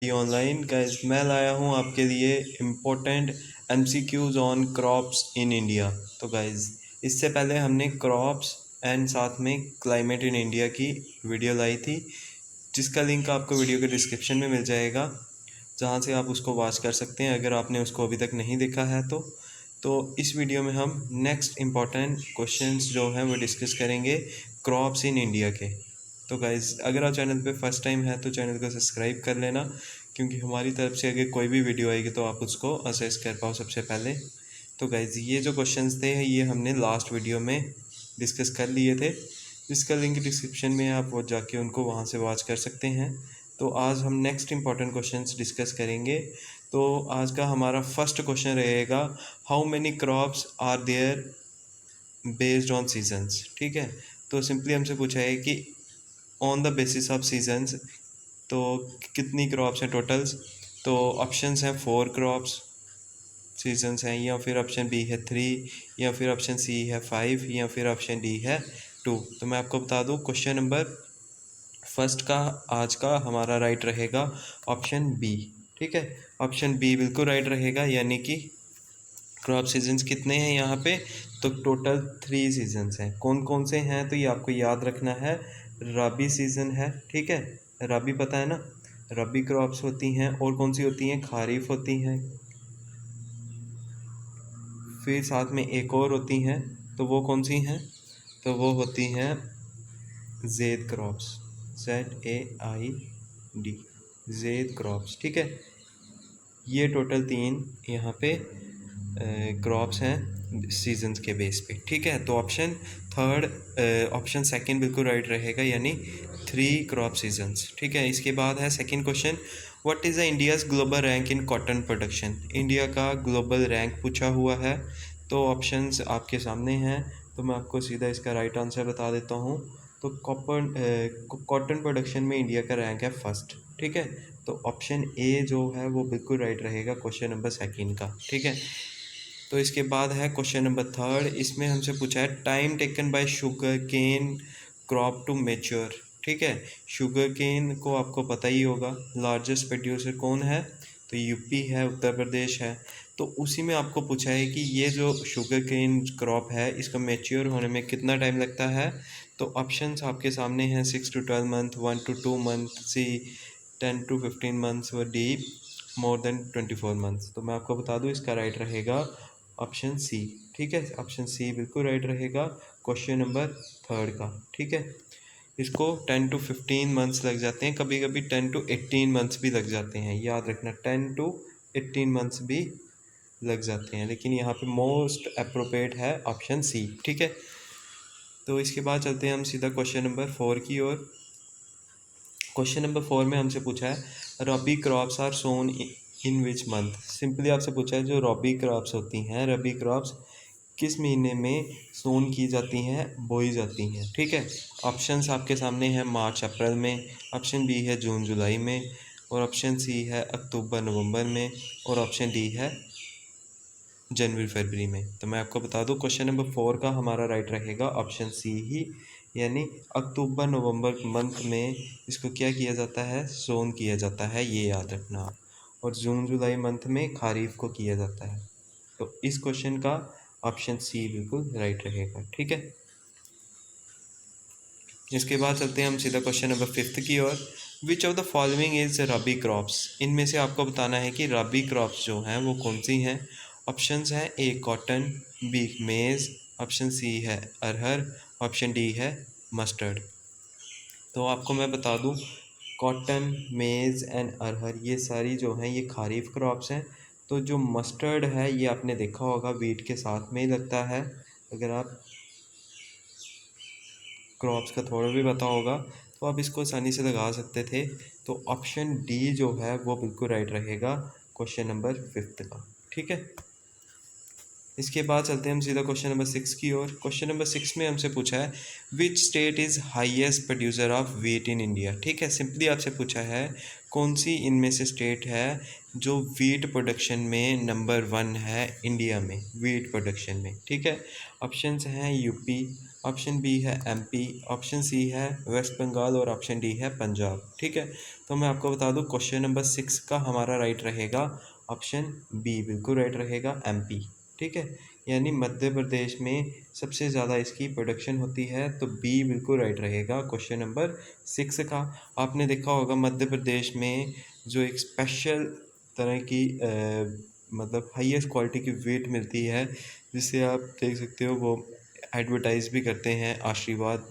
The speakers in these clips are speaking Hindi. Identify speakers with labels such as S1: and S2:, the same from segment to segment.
S1: ऑनलाइन गाइस, मैं लाया हूँ आपके लिए important MCQs on crops in India. तो गाइस, इससे पहले हमने क्रॉप्स एंड साथ में क्लाइमेट इन इंडिया की वीडियो लाई थी, जिसका लिंक आपको वीडियो के डिस्क्रिप्शन में मिल जाएगा, जहाँ से आप उसको वॉच कर सकते हैं अगर आपने उसको अभी तक नहीं देखा है तो इस वीडियो में हम नेक्स्ट इम्पॉर्टेंट क्वेश्चंस जो हैं वो डिस्कस करेंगे क्रॉप्स इन इंडिया के। तो गाइज़, अगर आप चैनल पे फर्स्ट टाइम है तो चैनल को सब्सक्राइब कर लेना, क्योंकि हमारी तरफ से अगर कोई भी वीडियो आएगी तो आप उसको असेस कर पाओ सबसे पहले। तो गाइज़, ये जो क्वेश्चंस थे ये हमने लास्ट वीडियो में डिस्कस कर लिए थे, जिसका लिंक डिस्क्रिप्शन में आप वो जाके उनको वहाँ से वॉच कर सकते हैं। तो आज हम नेक्स्ट इम्पॉर्टेंट क्वेश्चंस डिस्कस करेंगे। तो आज का हमारा फर्स्ट क्वेश्चन रहेगा, how many crops are there based on seasons. ठीक है, तो सिंपली हमसे पूछा है कि on the basis of seasons, तो कितनी क्रॉप्स हैं टोटल्स। तो ऑप्शंस हैं 4 क्रॉप्स सीजन्स हैं, या फिर ऑप्शन बी है 3, या फिर ऑप्शन सी है 5, या फिर ऑप्शन डी है 2। तो मैं आपको बता दूं, क्वेश्चन नंबर फर्स्ट का आज का हमारा राइट रहेगा ऑप्शन बी। ठीक है, ऑप्शन बी बिल्कुल राइट रहेगा, यानी कि क्रॉप सीजन्स कितने हैं यहाँ पे, तो टोटल 3 सीजन्स हैं। कौन कौन से हैं, तो ये आपको याद रखना है। रबी सीज़न है, ठीक है, रबी पता है ना, रबी क्रॉप्स होती हैं, और कौन सी होती हैं, खारिफ होती हैं, फिर साथ में एक और होती हैं, तो वो कौन सी हैं, तो वो होती हैं ज़ैद क्रॉप्स, ZAID, ज़ैद क्रॉप्स। ठीक है, ये टोटल 3 यहाँ पे क्रॉप्स हैं सीजन्स के बेस पे। ठीक है, तो ऑप्शन थर्ड, ऑप्शन सेकंड बिल्कुल राइट रहेगा, यानी 3 क्रॉप सीजन्स। ठीक है, इसके बाद है second question, what is the India's global rank in cotton production. India का ग्लोबल रैंक पूछा हुआ है, तो ऑप्शंस आपके सामने हैं, तो मैं आपको सीधा इसका राइट आंसर बता देता हूँ। तो कॉटन प्रोडक्शन में इंडिया का रैंक है फर्स्ट। ठीक है, तो ऑप्शन ए जो है वो बिल्कुल राइट रहेगा क्वेश्चन नंबर सेकंड का। ठीक है, तो इसके बाद है क्वेश्चन नंबर थर्ड, इसमें हमसे पूछा है time taken by sugar cane crop to mature. ठीक है, शुगर केन को आपको पता ही होगा, लार्जेस्ट प्रोड्यूसर कौन है, तो यूपी है, उत्तर प्रदेश है। तो उसी में आपको पूछा है कि ये जो शुगर केन क्रॉप है इसका मेच्योर होने में कितना टाइम लगता है। तो ऑप्शंस आपके सामने हैं, 6 to 12 month, 1 to 2 month, C 10 to 15 months, व डी मोर देन 24 months। तो मैं आपको बता दूं, इसका राइट रहेगा ऑप्शन सी। ठीक है, ऑप्शन सी बिल्कुल राइट रहेगा क्वेश्चन नंबर थर्ड का। ठीक है, इसको 10 to 15 months लग जाते हैं, कभी कभी 10 to 18 months भी लग जाते हैं, याद रखना 10 to 18 months भी लग जाते हैं, लेकिन यहाँ पे मोस्ट अप्रोप्रिएट है ऑप्शन सी। ठीक है, तो इसके बाद चलते हैं हम सीधा क्वेश्चन नंबर 4 की ओर। क्वेश्चन नंबर 4 में हमसे पूछा है rabi crops are sown in which month. Simply आपसे पूछा है जो रबी क्रॉप्स होती हैं, रबी क्रॉप्स किस महीने में सोन की जाती हैं, बोई जाती हैं। ठीक है, ऑप्शंस आपके सामने हैं, मार्च अप्रैल में, ऑप्शन बी है जून जुलाई में, और ऑप्शन सी है अक्टूबर नवंबर में, और ऑप्शन डी है जनवरी फरवरी में। तो मैं आपको बता दूं, क्वेश्चन नंबर 4 का हमारा राइट रहेगा ऑप्शन सी ही, यानी अक्टूबर नवंबर मंथ में इसको क्या किया जाता है, सोन किया जाता है, ये याद रखना आप। और जून जुलाई मंथ में खारिफ को किया जाता है। तो इस क्वेश्चन का ऑप्शन सी बिल्कुल राइट रहेगा। ठीक है, इसके बाद चलते हैं हम सीधा क्वेश्चन नंबर 5 की ओर। Which of the following is rabi crops. इनमें से आपको बताना है कि रबी क्रॉप्स जो हैं वो कौन सी हैं। ऑप्शंस हैं, ए कॉटन, बी मेज़, ऑप्शन सी है अरहर, ऑप्शन डी है मस्टर्ड। तो आपको मैं बता दूं, कॉटन, मेज़ एंड अरहर ये सारी जो हैं ये खारिफ क्रॉप्स हैं। तो जो मस्टर्ड है ये आपने देखा होगा वीट के साथ में ही लगता है, अगर आप क्रॉप्स का थोड़ा भी पता होगा तो आप इसको आसानी से लगा सकते थे। तो ऑप्शन डी जो है वो बिल्कुल राइट रहेगा क्वेश्चन नंबर 5 का। ठीक है, इसके बाद चलते हैं हम सीधा क्वेश्चन नंबर 6 की ओर। क्वेश्चन नंबर 6 में हमसे पूछा है which state is highest producer of wheat in India. ठीक है, सिंपली आपसे पूछा है कौन सी इनमें से स्टेट है जो वीट प्रोडक्शन में नंबर 1 है इंडिया में, वीट प्रोडक्शन में। ठीक है, ऑप्शंस हैं यूपी, ऑप्शन बी है एमपी, ऑप्शन सी है वेस्ट बंगाल और ऑप्शन डी है पंजाब। ठीक है, तो मैं आपको बता दूं क्वेश्चन नंबर 6 का हमारा राइट रहेगा ऑप्शन बी, बिल्कुल राइट रहेगा एमपी। ठीक है, यानी मध्य प्रदेश में सबसे ज़्यादा इसकी प्रोडक्शन होती है, तो बी बिल्कुल राइट रहेगा क्वेश्चन नंबर 6 का। आपने देखा होगा मध्य प्रदेश में जो एक स्पेशल तरह की मतलब हाईएस्ट क्वालिटी की वीट मिलती है, जिसे आप देख सकते हो, वो एडवर्टाइज भी करते हैं, आशीर्वाद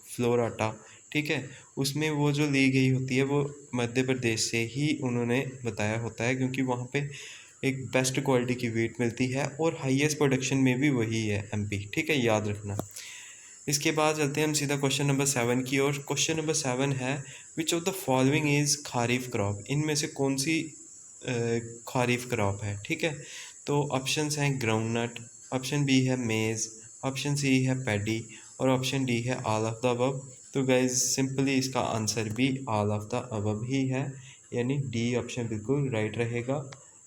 S1: फ्लोर आटा। ठीक है, उसमें वो जो ली गई होती है वो मध्य प्रदेश से ही उन्होंने बताया होता है, क्योंकि वहाँ पे एक बेस्ट क्वालिटी की वीट मिलती है और हाईएस्ट प्रोडक्शन में भी वही है एमपी। ठीक है, याद रखना। इसके बाद चलते हैं हम सीधा क्वेश्चन नंबर 7 की ओर। क्वेश्चन नंबर 7 है which of the following is kharif crop, इनमें से कौन सी खारीफ क्रॉप है। ठीक है, तो ऑप्शंस हैं ग्राउंडनट, ऑप्शन बी है मेज़, ऑप्शन सी है पैडी और ऑप्शन डी है ऑल ऑफ द अबव। तो गाइज सिंपली इसका आंसर भी ऑल ऑफ द अबव ही है, यानी डी ऑप्शन बिल्कुल राइट रहेगा।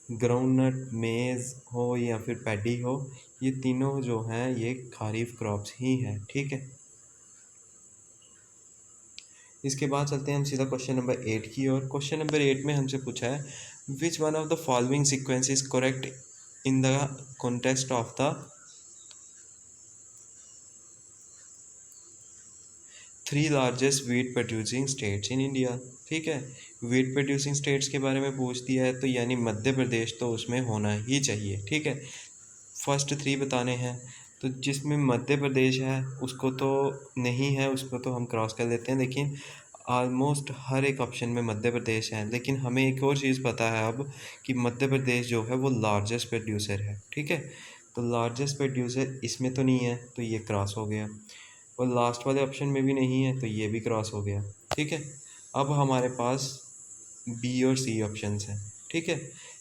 S1: ग्राउंडनट, मेज़ हो या फिर पैडी हो, ये तीनों जो हैं ये खारीफ क्रॉप्स ही हैं। ठीक है, इसके बाद चलते हैं हम सीधा क्वेश्चन नंबर 8 की ओर। क्वेश्चन नंबर 8 में हमसे पूछा है which one of the following sequence is correct in the contest of the 3 largest wheat producing states in India. ठीक है, वीट प्रोड्यूसिंग स्टेट्स के बारे में पूछ दिया है, तो यानी मध्य प्रदेश तो उसमें होना ही चाहिए। ठीक है, फर्स्ट 3 बताने हैं, तो जिसमें मध्य प्रदेश है उसको तो नहीं है, उसको तो हम क्रॉस कर लेते हैं, लेकिन ऑलमोस्ट हर एक ऑप्शन में मध्य प्रदेश है। लेकिन हमें एक और चीज़ पता है अब कि मध्य प्रदेश जो है वो लार्जेस्ट प्रोड्यूसर है। ठीक है, तो लार्जेस्ट प्रोड्यूसर इसमें तो नहीं है, तो ये क्रॉस हो गया, और लास्ट वाले ऑप्शन में भी नहीं है, तो ये भी क्रॉस हो गया। ठीक है, अब हमारे पास बी और सी ऑप्शंस हैं। ठीक है,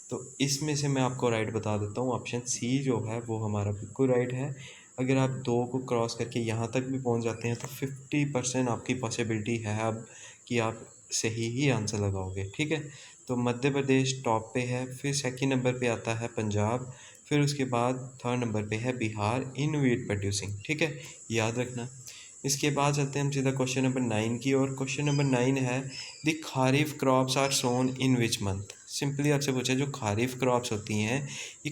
S1: तो इसमें से मैं आपको राइट बता देता हूँ, ऑप्शन सी जो है वो हमारा बिल्कुल राइट है। अगर आप 2 को क्रॉस करके यहाँ तक भी पहुँच जाते हैं तो 50% आपकी पॉसिबिलिटी है अब कि आप सही ही आंसर लगाओगे। ठीक है, तो मध्य प्रदेश टॉप पे है, फिर सेकंड नंबर पे आता है पंजाब, फिर उसके बाद थर्ड नंबर पे है बिहार इन वीट प्रोड्यूसिंग। ठीक है, याद रखना। इसके बाद चलते हैं हम सीधा क्वेश्चन नंबर 9 की ओर। क्वेश्चन नंबर 9 है the kharif crops are sown in which month. Simply आपसे पूछा जो खारीफ क्रॉप्स होती हैं ये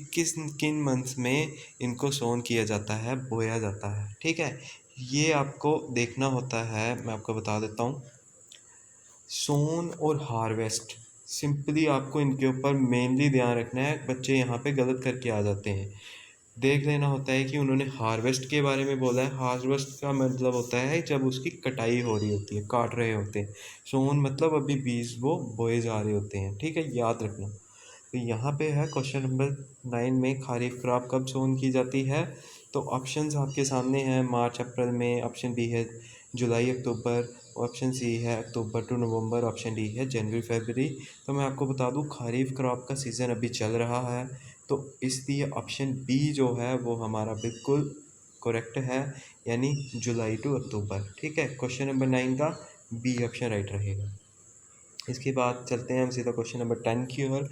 S1: किन मंथ्स में इनको सोन किया जाता है, बोया जाता है। ठीक है, ये आपको देखना होता है, मैं आपको बता देता हूँ। सोन और हार्वेस्ट, सिंपली आपको इनके ऊपर मेनली ध्यान रखना है, बच्चे यहाँ पे गलत करके आ जाते हैं। देख लेना होता है कि उन्होंने हार्वेस्ट के बारे में बोला है, हार्वेस्ट का मतलब होता है जब उसकी कटाई हो रही होती है, काट रहे होते हैं। सोन मतलब अभी बीज वो बोए जा रहे होते हैं। ठीक है, याद रखना। तो यहाँ पे है क्वेश्चन नंबर 9 में खारीफ क्रॉप कब सोन की जाती है, तो ऑप्शंस आपके सामने हैं, मार्च अप्रैल में, ऑप्शन बी है जुलाई अक्टूबर, ऑप्शन सी है अक्टूबर टू नवंबर, ऑप्शन डी है जनवरी फरवरी। तो मैं आपको बता दूं खारीफ क्रॉप का सीज़न अभी चल रहा है, तो इसलिए ऑप्शन बी जो है वो हमारा बिल्कुल करेक्ट है, यानी जुलाई टू अक्टूबर। ठीक है, क्वेश्चन नंबर 9 का बी ऑप्शन राइट रहेगा। इसके बाद चलते हैं हम सीधा क्वेश्चन नंबर 10 की ओर।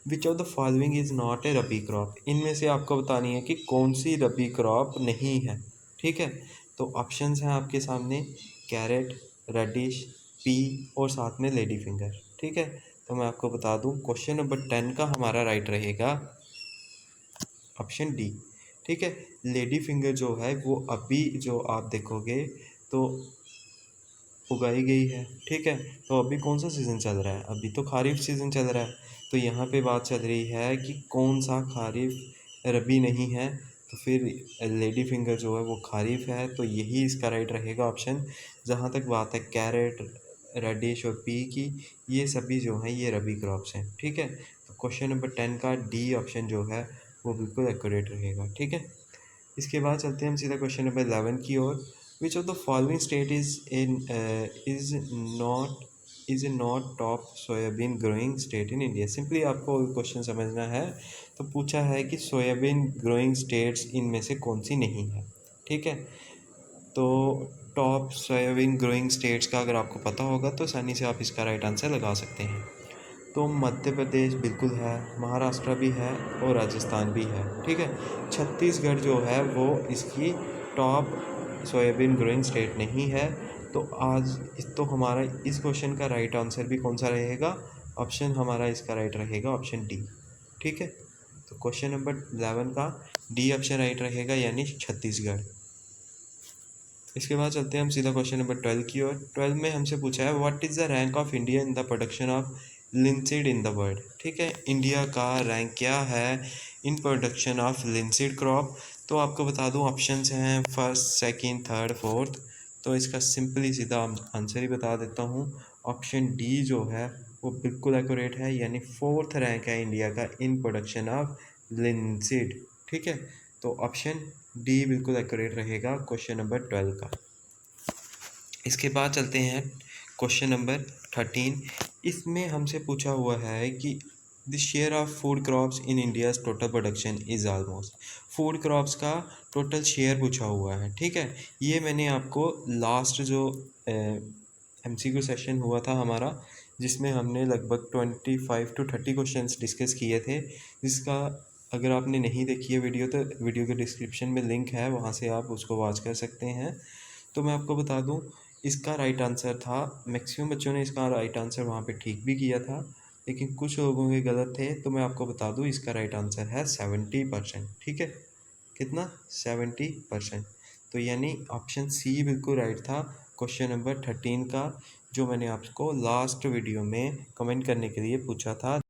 S1: Which of the following is not a rabi crop, इनमें से आपको बतानी है कि कौन सी रबी क्रॉप नहीं है। ठीक है, तो ऑप्शंस हैं आपके सामने कैरेट, रेडिश, पी और साथ में लेडी फिंगर। ठीक है, तो मैं आपको बता दूं क्वेश्चन नंबर 10 का हमारा राइट रहेगा ऑप्शन डी। ठीक है, लेडी फिंगर जो है वो अभी जो आप देखोगे तो उगाई गई है। ठीक है, तो अभी कौन सा सीज़न चल रहा है, अभी तो खारिफ सीज़न चल रहा है, तो यहाँ पे बात चल रही है कि कौन सा खारिफ रबी नहीं है, तो फिर लेडी फिंगर जो है वो खारिफ है, तो यही इसका राइट रहेगा ऑप्शन। जहाँ तक बात है कैरेट, रेडिश और पी की, ये सभी जो हैं ये रबी क्रॉप्स हैं। ठीक है, तो क्वेश्चन नंबर 10 का डी ऑप्शन जो है वो बिल्कुल एक्यूरेट रहेगा। ठीक है, इसके बाद चलते हैं हम सीधा क्वेश्चन नंबर 11 की ओर। Which of the following state is not top soybean growing state in India. Simply आपको क्वेश्चन समझना है, तो पूछा है कि सोयाबीन ग्रोइंग स्टेट्स इनमें से कौन सी नहीं है। ठीक है, तो टॉप सोयाबीन ग्रोइंग स्टेट्स का अगर आपको पता होगा तो आसानी से आप इसका राइट आंसर लगा सकते हैं। तो मध्य प्रदेश बिल्कुल है, महाराष्ट्र भी है और राजस्थान भी है। ठीक है, छत्तीसगढ़ जो है वो इसकी टॉप सोयाबीन ग्रोइंग स्टेट नहीं है। तो तो हमारा इस क्वेश्चन का राइट आंसर भी कौन सा रहेगा? ऑप्शन हमारा इसका राइट रहेगा ऑप्शन डी। ठीक है, तो क्वेश्चन नंबर 11 का डी ऑप्शन राइट रहेगा, यानी छत्तीसगढ़। इसके बाद चलते हैं हम सीधा क्वेश्चन नंबर 12 की ओर। 12 में हमसे पूछा है what is the rank of India in the production of linseed in the world. ठीक है, इंडिया का रैंक क्या है in production of linseed crop. तो आपको बता दूं ऑप्शंस हैं फर्स्ट, सेकंड, थर्ड, फोर्थ। तो इसका सिंपली सीधा आंसर ही बता देता हूं। ऑप्शन डी जो है वो बिल्कुल एक्यूरेट है, यानी फोर्थ रैंक है इंडिया का इन प्रोडक्शन ऑफ लिंसीड। ठीक है, तो ऑप्शन डी बिल्कुल एक्यूरेट रहेगा क्वेश्चन नंबर 12 का। इसके बाद चलते हैं क्वेश्चन नंबर 13। इसमें हमसे पूछा हुआ है कि the share of food crops in India's total production is almost. Food crops का टोटल शेयर पूछा हुआ है। ठीक है, ये मैंने आपको लास्ट जो MCQ सेशन हुआ था हमारा, जिसमें हमने लगभग 25 to 30 क्वेश्चंस डिस्कस किए थे, जिसका अगर आपने नहीं देखी है वीडियो तो वीडियो के डिस्क्रिप्शन में लिंक है, वहाँ से आप उसको वॉच कर सकते हैं। तो मैं आपको बता दूं इसका राइट आंसर था, मैक्सिमम बच्चों ने इसका राइट आंसर वहाँ पे ठीक भी किया था, लेकिन कुछ लोगों के गलत थे। तो मैं आपको बता दूं इसका राइट आंसर है 70%। ठीक है, कितना? 70%। तो यानी ऑप्शन सी बिल्कुल राइट था क्वेश्चन नंबर 13 का, जो मैंने आपको लास्ट वीडियो में कमेंट करने के लिए पूछा था।